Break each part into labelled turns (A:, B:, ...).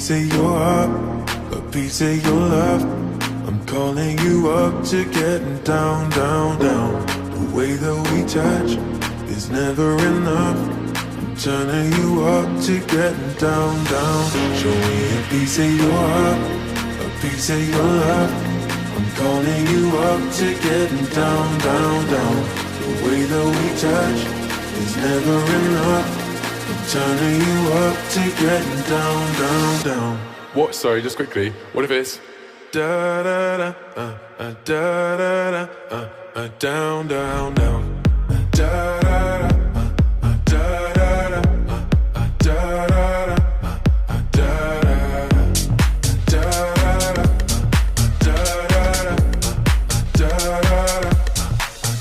A: piece of your heart, a piece of your love. I'm calling you up to getting down, down, down. The way that we touch is never enough. I'm turning you up to getting down, down. Show me a piece of your heart, a piece of your love. I'm calling you up to getting down, down, down. The way that we touch is never enough. I'm turning you up to getting down, down, down.
B: What? Sorry, just quickly. What if it's
A: da da da da da da down, down, down. Da da da da da da da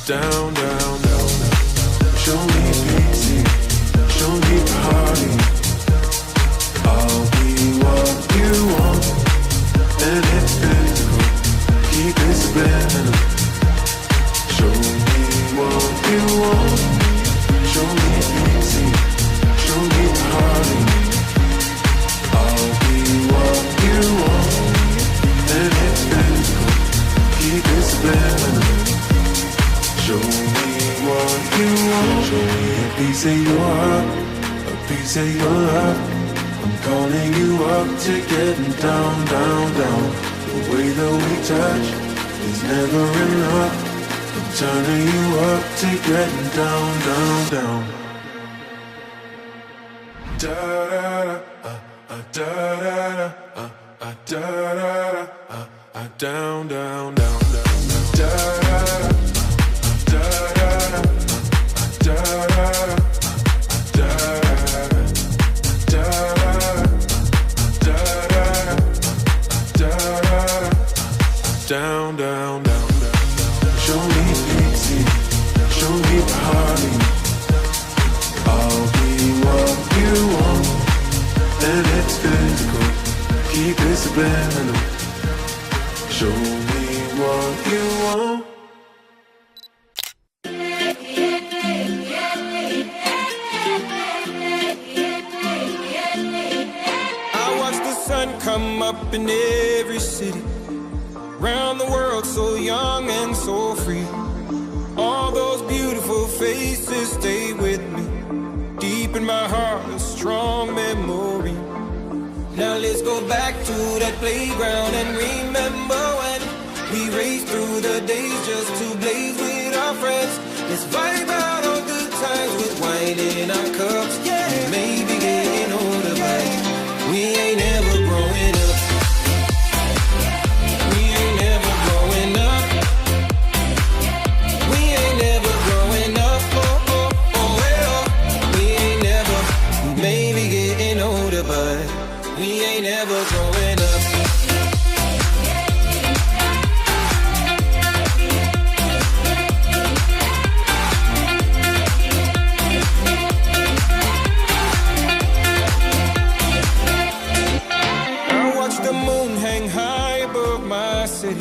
A: down, down, down. Show me pity, show me party. I'll be what you want, and it's physical. Keep it subliminal. Show me what you want. Show me pity, show me party. I'll be what you want, and it's physical. Keep it subliminal. Show me what you want. Show me a piece of your heart, a piece of your love. I'm calling you up to getting down, down, down. The way that we touch is never enough. I'm turning you up to getting down, down, down. Da da da da da da da down, down, down, down, da da. Down, down, down, down. Show me pity, show me party. I'll be what you want, and it's physical. Keep it subliminal. Show me what you want.
C: I watch the sun come up in every city. Around the world, so young and so free. All those beautiful faces stay with me. Deep in my heart, a strong memory. Now let's go back to that playground and remember when we raced through the days just to blaze with our friends. Let's vibe out on good times with wine in our cups. Yeah, we may be getting older, but we ain't ever growing up. Never growing up. I watch the moon hang high above my city.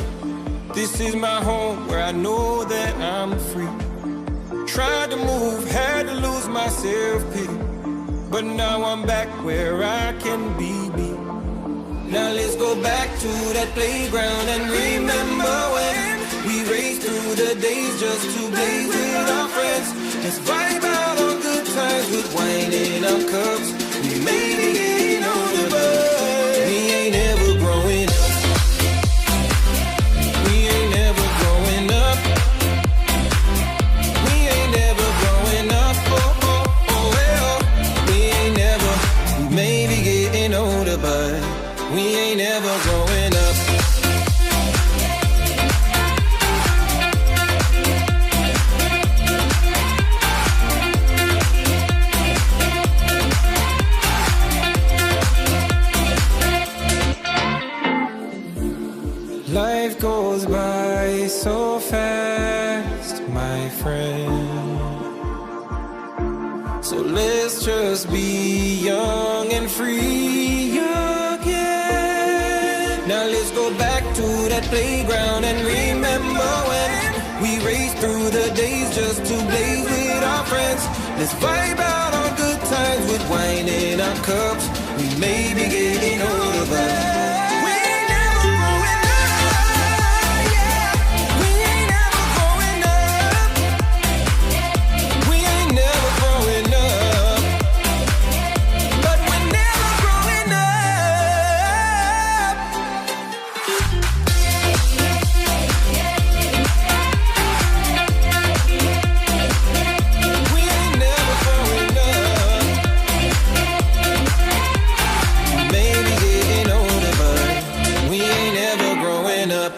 C: This is my home where I know that I'm free. Tried to move, had to lose my self-pity, but now I'm back where I can be me. Now let's go back to that playground and remember when we raced through the days just to blaze with our friends. Let's vibe out on good times with wine in our cups. We may be getting older, but we ain't ever growing up. We ain't never growing up. We ain't never growing up. Oh, oh, oh, well. We ain't never, we may be getting older, but we ain't ever growing up. Life goes by so fast, my friend. So let's just be young and free again. Now let's go back to that playground and remember when we raced through the days just to blaze with our friends. friends. Let's vibe out on good times with wine in our cups. We may be getting older, but we ain't never growing up. Yeah, we ain't never growing up. We ain't never growing up. But we're never growing up. We ain't never growing up. Maybe getting older, but we ain't ever growing up.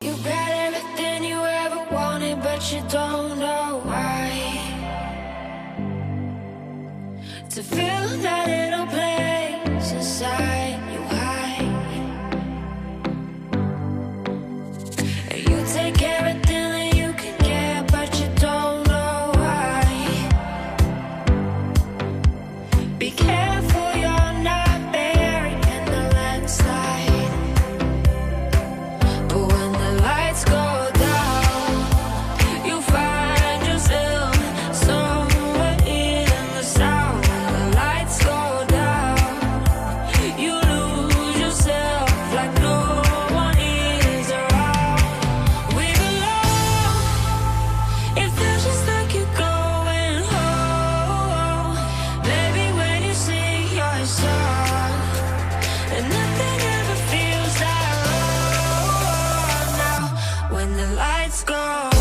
D: You got everything you ever wanted, but you don't know why. To fill that little place inside you hide. And you take everything that you can get, but you don't know why. Be careful you're not buried in the landslide. But when the lights go down, you find yourself somewhere in the sound. When the lights go down, you lose yourself like no one is around. We belong. It feels just like you're going home. Maybe when you sing your song, and nothing ever feels that wrong. Now, when the lights go out,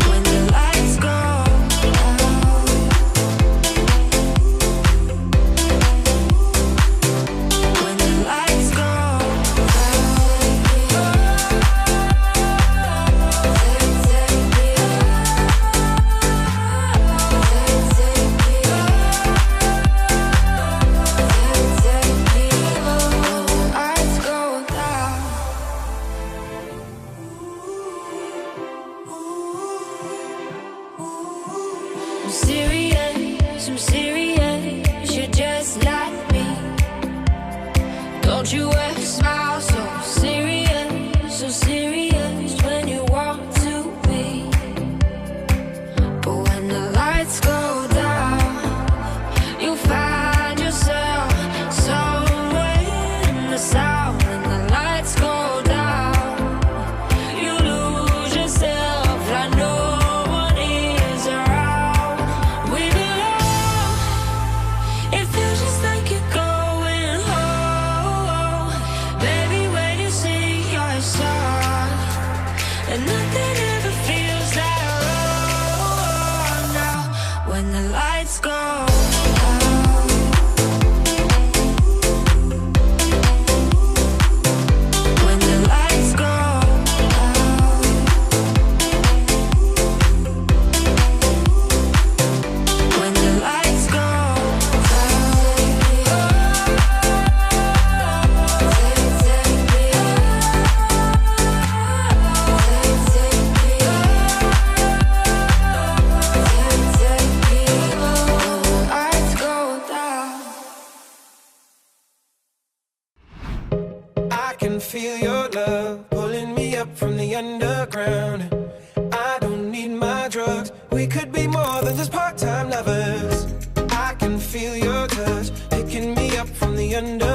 D: when the lights go out, when the lights go lights go down. I'm serious, you're just like me. Don't you ever smile so serious when you want to be. But when the lights go down, you find yourself somewhere in the sound. When the lights go down, you lose yourself like no one is around. We belong. It feels just like you're going home. Baby, when you sing your song, and nothing ever feels that wrong. Now, when the lights go out, when the lights go out, when the lights go lights go down.
C: I can feel your love pulling me up from the underground. I don't need my drugs. We could be more than just part-time lovers. I can feel your touch picking me up from the underground.